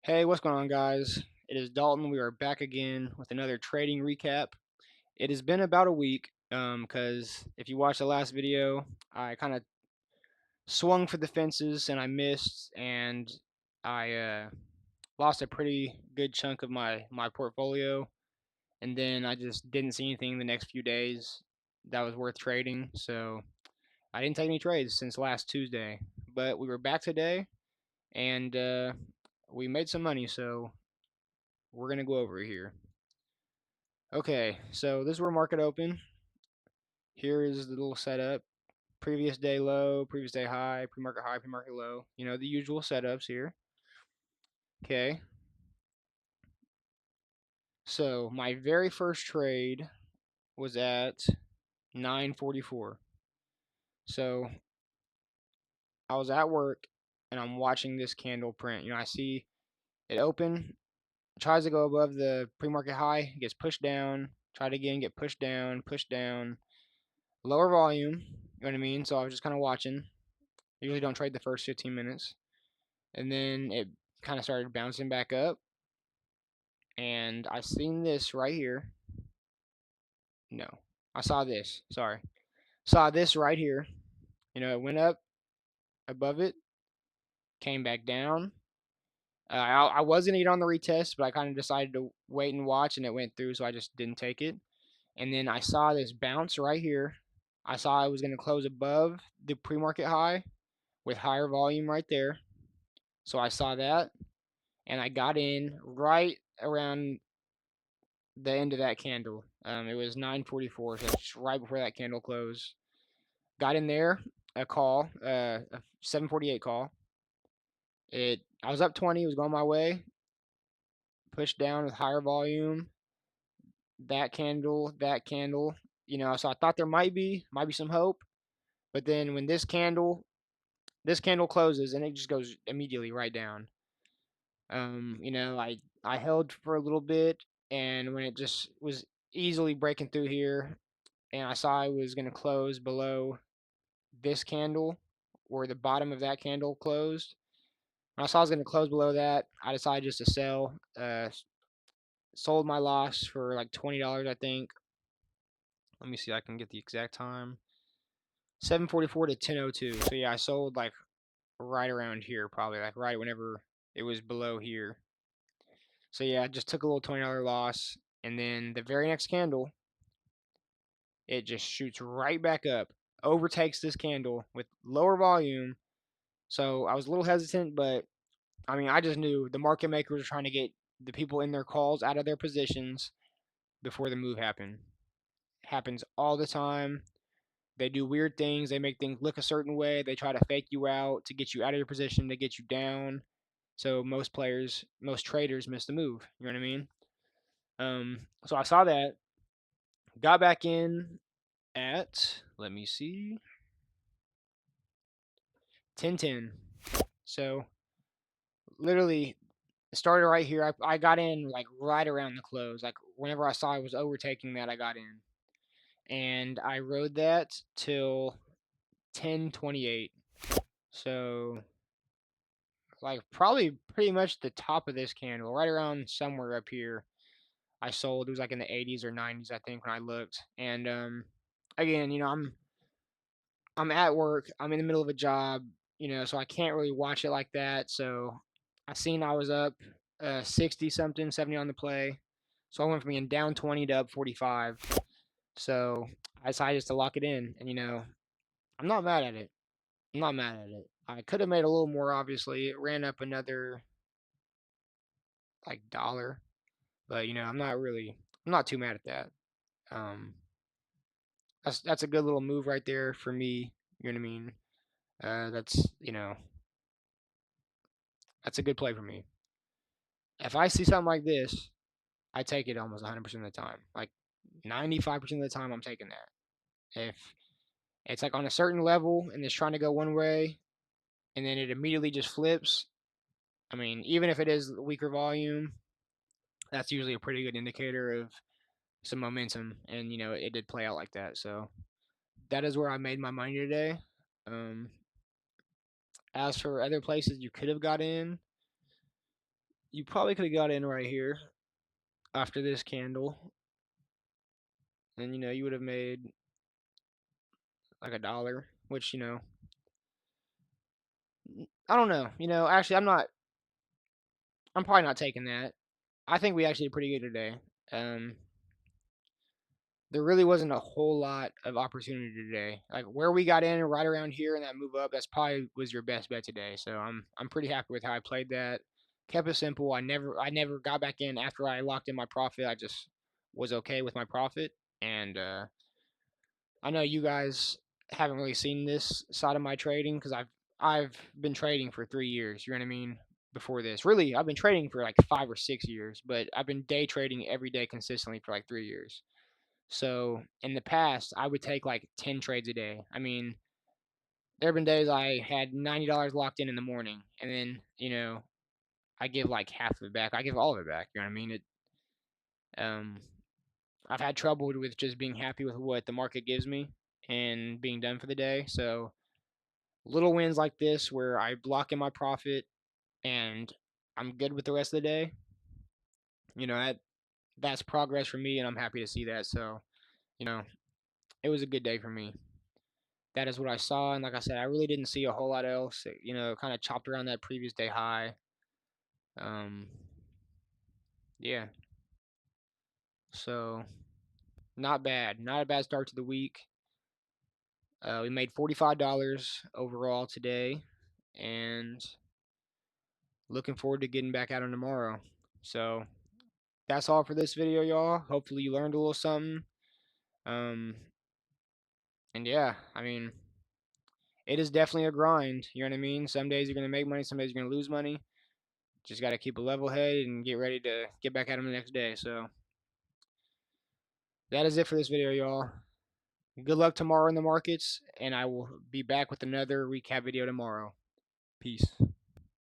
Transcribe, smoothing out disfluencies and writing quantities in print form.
Hey, what's going on, guys? It is Dalton. We are back again with another trading recap. It has been about a week, because if you watched the last video, I kind of swung for the fences and I missed, and I lost a pretty good chunk of my portfolio, and then I just didn't see anything the next few days that was worth trading, so I didn't take any trades since last Tuesday. But we were back today, and we made some money, so we're gonna go over it here. Okay, so this is where market open. Here is the little setup. Previous day low, previous day high, pre-market low. You know, the usual setups here. Okay, so my very first trade was at 9:44. So I was at work and I'm watching this candle print. You know, I see it open, tries to go above the pre-market high, gets pushed down, tried again, get pushed down, lower volume. You know what I mean? So I was just kind of watching. Usually don't trade the first 15 minutes. And then it kind of started bouncing back up. And I seen this right here. No, I saw this. Sorry. Saw this right here. You know, it went up above it, came back down. I was going to get on the retest, but I kind of decided to wait and watch, and it went through, so I just didn't take it. And then I saw this bounce right here. I saw it was going to close above the pre market high with higher volume right there. So I saw that, and I got in right around the end of that candle. It was 9:44, so just right before that candle closed. Got in there, a call, a 7:48 call. I was up 20, it was going my way. Pushed down with higher volume. That candle. You know, so I thought there might be some hope. But then when this candle closes and it just goes immediately right down. You know, I held for a little bit, and when it just was easily breaking through here, and I saw it was going to close below this candle where the bottom of that candle closed. When I saw it was going to close below that, I decided just to sell. Sold my loss for like $20, I think. Let me see, I can get the exact time. 7:44 to 10:02. So yeah, I sold like right around here, probably like right whenever it was below here. So yeah, I just took a little $20 loss, and then the very next candle, it just shoots right back up, overtakes this candle with lower volume. So I was a little hesitant, but I mean, I just knew the market makers were trying to get the people in their calls out of their positions before the move happened. Happens all the time. They do weird things. They make things look a certain way. They try to fake you out to get you out of your position, to get you down. So most traders miss the move. You know what I mean? So I saw that, got back in at, let me see, 10:10. So literally started right here. I got in like right around the close. Like whenever I saw I was overtaking that, I got in, and I rode that till 10:28. So like probably pretty much the top of this candle, right around somewhere up here. I sold. It was like in the 80s or 90s, I think, when I looked. And again, you know, I'm at work. I'm in the middle of a job. You know, so I can't really watch it like that. So I seen I was up 60 something, 70 on the play. So I went from being down 20 to up 45. So I decided just to lock it in. And, you know, I'm not mad at it. I'm not mad at it. I could have made a little more, obviously. It ran up another, like, dollar. But, you know, I'm not too mad at that. Um, that's a good little move right there for me. You know what I mean? You know, that's a good play for me. If I see something like this, I take it almost 100% of the time. Like 95% of the time, I'm taking that. If it's like on a certain level and it's trying to go one way and then it immediately just flips, I mean, even if it is weaker volume, that's usually a pretty good indicator of some momentum. And, you know, it did play out like that. So that is where I made my money today. Um, as for other places you could have got in, you probably could have got in right here after this candle, and you would have made like $1, which I don't know. Actually, I'm probably not taking that. I think we actually did pretty good today. Um, there really wasn't a whole lot of opportunity today. Like where we got in right around here and that move up, that's probably was your best bet today. So I'm pretty happy with how I played that. Kept it simple. I never got back in after I locked in my profit. I just was okay with my profit. And I know you guys haven't really seen this side of my trading because I've been trading for 3 years. You know what I mean? Before this, really, I've been trading for like 5 or 6 years, but I've been day trading every day consistently for like 3 years. So in the past, I would take like 10 trades a day. I mean, there have been days I had $90 locked in the morning, and then I give like half of it back. I give all of it back. You know what I mean? Um, I've had trouble with just being happy with what the market gives me and being done for the day. So little wins like this, where I block in my profit and I'm good with the rest of the day. That's progress for me, and I'm happy to see that. So you know, it was a good day for me. That is what I saw, and like I said, I really didn't see a whole lot else. Kind of chopped around that previous day high. Um, yeah. So not bad. Not a bad start to the week. We made $45 overall today, and looking forward to getting back at them tomorrow. So that's all for this video, y'all. Hopefully you learned a little something. Um, and yeah, I mean, it is definitely a grind. You know what I mean? Some days you're gonna make money, some days you're gonna lose money. Just got to keep a level head and get ready to get back at them the next day. So that is it for this video, y'all. Good luck tomorrow in the markets, and I will be back with another recap video tomorrow. Peace.